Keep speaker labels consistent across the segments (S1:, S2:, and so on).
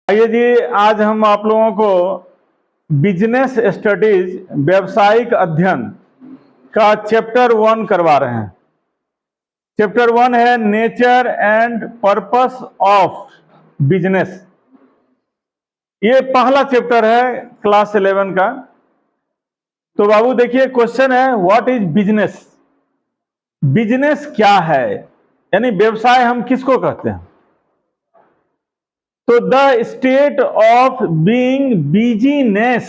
S1: आइए जी, आज हम आप लोगों को बिजनेस स्टडीज व्यवसायिक अध्ययन का चैप्टर 1 करवा रहे हैं। चैप्टर 1 है nature and purpose of business. ये पहला चैप्टर है क्लास 11 का। तो बाबू देखिए, क्वेश्चन है व्हाट इज बिजनेस। बिजनेस क्या है, यानी व्यवसाय हम किसको कहते हैं। तो the state of being busyness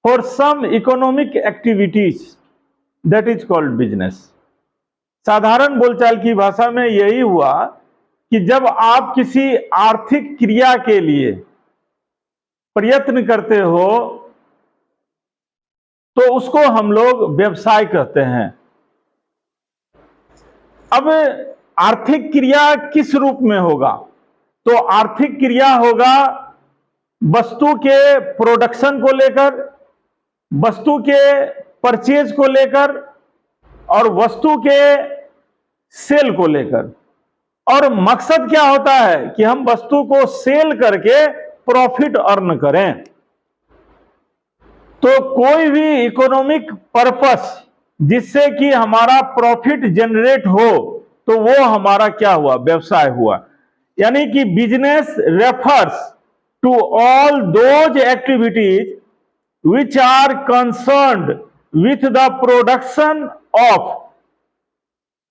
S1: for some economic activities that is called business. साधारण बोलचाल की भाषा में यही हुआ कि जब आप किसी आर्थिक क्रिया के लिए प्रयत्न करते हो तो उसको हम लोग व्यवसाय कहते हैं। अब आर्थिक क्रिया किस रूप में होगा, तो आर्थिक क्रिया होगा वस्तु के प्रोडक्शन को लेकर, वस्तु के परचेज को लेकर और वस्तु के सेल को लेकर। और मकसद क्या होता है कि हम वस्तु को सेल करके प्रॉफिट अर्न करें। तो कोई भी इकोनॉमिक पर्पस जिससे कि हमारा प्रॉफिट जनरेट हो तो वो हमारा क्या हुआ, व्यवसाय हुआ। यानी कि business refers to all those activities which are concerned with the production of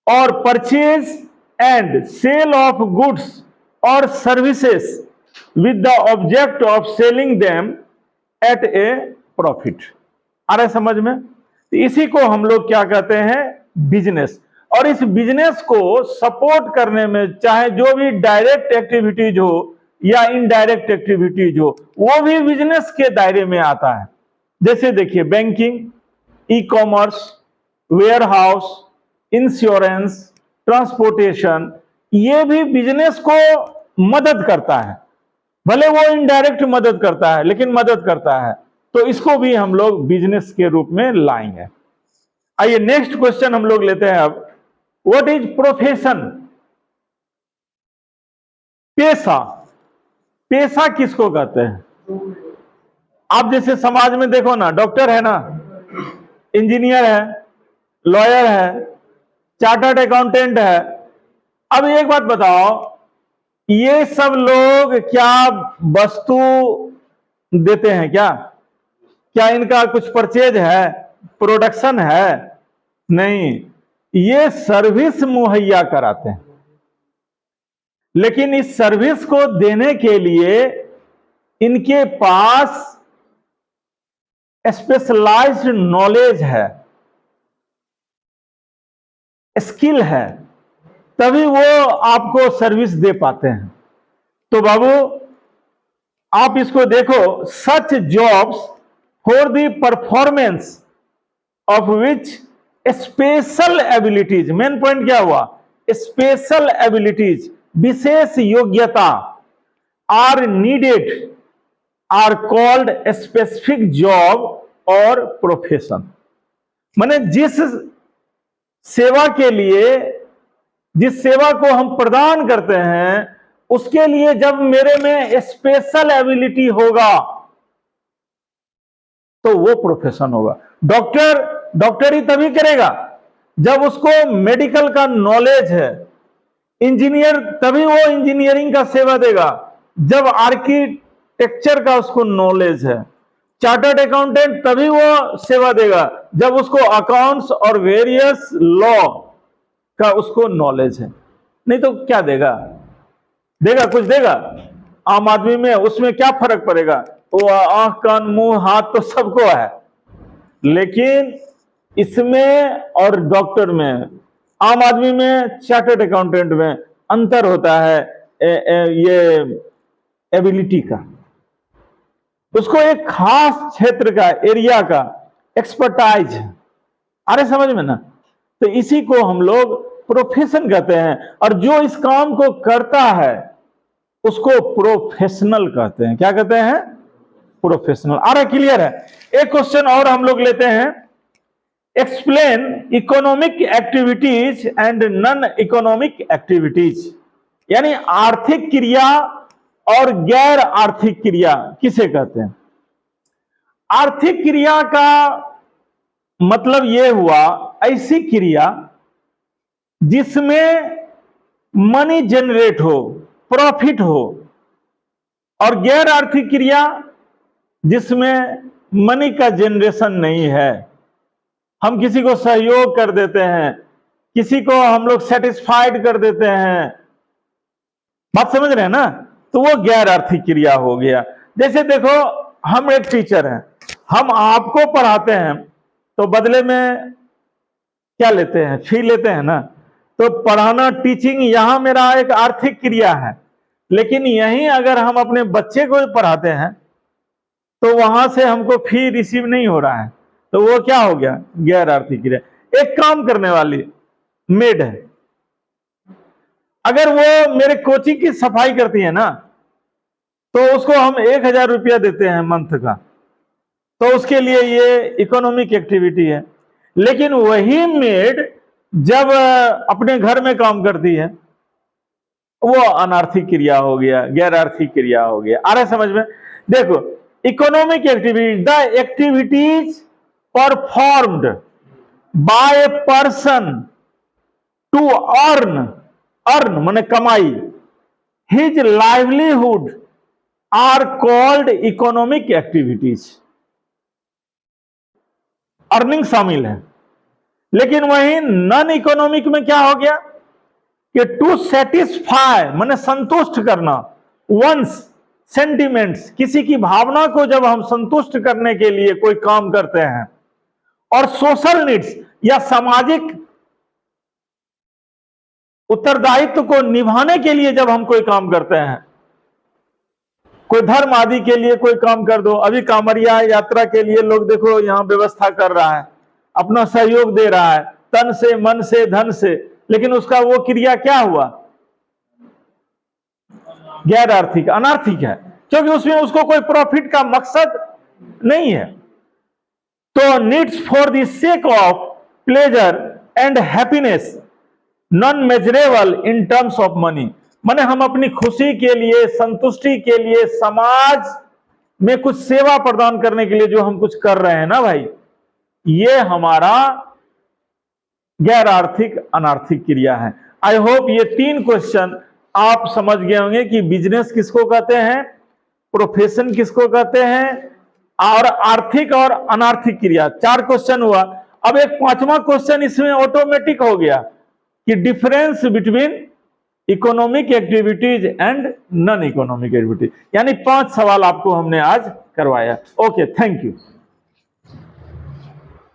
S1: or purchase and sale of goods or services with the object of selling them at a profit। आ रहा है समझ में? तो इसी को हम लोग क्या कहते हैं, बिजनेस। और इस बिजनेस को सपोर्ट करने में चाहे जो भी डायरेक्ट एक्टिविटीज हो या इनडायरेक्ट एक्टिविटीज हो, वो भी बिजनेस के दायरे में आता है। जैसे देखिए, banking, e commerce, warehouse, insurance, transportation, ये भी बिजनेस को मदद करता है। भले वो इनडायरेक्ट मदद करता है लेकिन मदद करता है, तो इसको भी हम लोग बिजनेस के रूप में लाएंगे। आइए नेक्स्ट क्वेश्चन हम लोग लेते हैं अब। What is profession. पेशा, पेशा किसको कहते हैं। आप जैसे समाज में देखो ना, डॉक्टर है ना, इंजीनियर है, लॉयर है, चार्टर्ड अकाउंटेंट है। अब एक बात बताओ, ये सब लोग क्या वस्तु देते हैं क्या? क्या इनका कुछ परचेज है, प्रोडक्शन है? नहीं, ये सर्विस मुहैया कराते हैं। लेकिन इस सर्विस को देने के लिए इनके पास स्पेशलाइज्ड नॉलेज है, स्किल है, तभी वो आपको सर्विस दे पाते हैं। तो बाबू आप इसको देखो, such jobs for the performance of which special abilities, main point क्या हुआ, स्पेशल एबिलिटीज, विशेष योग्यता, are needed are called specific job और प्रोफेशन। माने जिस सेवा के लिए, जिस सेवा को हम प्रदान करते हैं, उसके लिए जब मेरे में स्पेशल एबिलिटी होगा तो वो प्रोफेशन होगा। डॉक्टर डॉक्टरी तभी करेगा जब उसको मेडिकल का नॉलेज है। इंजीनियर तभी वो इंजीनियरिंग का सेवा देगा जब आर्किटेक्चर का उसको नॉलेज है। चार्टर्ड अकाउंटेंट तभी वो सेवा देगा जब उसको अकाउंट्स और वेरियस लॉ का उसको नॉलेज है। नहीं तो क्या देगा, देगा कुछ देगा? आम आदमी में उसमें क्या फर्क पड़ेगा? वो आंख कान मुंह हाथ तो सबको है, लेकिन इसमें और डॉक्टर में, आम आदमी में, चार्टर्ड अकाउंटेंट में अंतर होता है ये एबिलिटी का। उसको एक खास क्षेत्र का, एरिया का एक्सपर्टाइज है। अरे समझ में ना? तो इसी को हम लोग प्रोफेशन कहते हैं। और जो इस काम को करता है उसको प्रोफेशनल कहते हैं। क्या कहते हैं? प्रोफेशनल। आ रहा, क्लियर है? एक क्वेश्चन और हम लोग लेते हैं। Explain economic activities and non economic activities. यानी आर्थिक क्रिया और गैर आर्थिक क्रिया किसे कहते हैं? आर्थिक क्रिया का मतलब यह हुआ ऐसी क्रिया जिसमें मनी जनरेट हो, प्रॉफिट हो, और गैर आर्थिक क्रिया जिसमें मनी का जनरेशन नहीं है। हम किसी को सहयोग कर देते हैं, किसी को हम लोग सेटिस्फाइड कर देते हैं, बात समझ रहे हैं ना? तो वो गैर आर्थिक क्रिया हो गया। जैसे देखो, हम एक टीचर हैं, हम आपको पढ़ाते हैं तो बदले में क्या लेते हैं? फी लेते हैं ना। तो पढ़ाना, टीचिंग, यहां मेरा एक आर्थिक क्रिया है। लेकिन यहीं अगर हम अपने बच्चे को पढ़ाते हैं तो वहां से हमको फी रिसीव नहीं हो रहा है, तो वो क्या हो गया? गैर आर्थिक क्रिया। एक काम करने वाली मेड है, अगर वो मेरे कोचिंग की सफाई करती है ना, तो उसको हम 1,000 रुपया देते हैं मंथ का, तो उसके लिए ये इकोनॉमिक एक्टिविटी है। लेकिन वही मेड जब अपने घर में काम करती है, वो अनार्थिक क्रिया हो गया, गैर आर्थिक क्रिया हो गया। आ रहा है समझ में? देखो, economic activity, the activities performed by a person to earn, earn माने कमाई, his livelihood are called economic activities. Earning शामिल है। लेकिन वहीं नॉन इकोनॉमिक में क्या हो गया कि टू सेटिस्फाई माने संतुष्ट करना, वंस सेंटिमेंट्स, किसी की भावना को जब हम संतुष्ट करने के लिए कोई काम करते हैं, और सोशल नीड्स या सामाजिक उत्तरदायित्व को निभाने के लिए जब हम कोई काम करते हैं, कोई धर्म आदि के लिए कोई काम कर दो। अभी कांवरिया यात्रा के लिए लोग देखो यहां व्यवस्था कर रहा है, अपना सहयोग दे रहा है, तन से, मन से, धन से, लेकिन उसका वो क्रिया क्या हुआ? गैर आर्थिक, अनार्थिक है, क्योंकि उसमें उसको कोई प्रॉफिट का मकसद नहीं है। तो needs for the sake of pleasure and happiness non measurable in terms of money, माने हम अपनी खुशी के लिए, संतुष्टि के लिए, समाज में कुछ सेवा प्रदान करने के लिए जो हम कुछ कर रहे हैं ना भाई, ये हमारा गैर आर्थिक, अनार्थिक क्रिया है। आई होप ये 3 क्वेश्चन आप समझ गए होंगे कि बिजनेस किसको कहते हैं, प्रोफेशन किसको कहते हैं, और आर्थिक और अनार्थिक क्रिया। 4 क्वेश्चन हुआ। अब एक 5वां क्वेश्चन इसमें ऑटोमेटिक हो गया कि difference between economic activities and non economic activities, यानी 5 सवाल आपको हमने आज करवाया। Okay, thank you.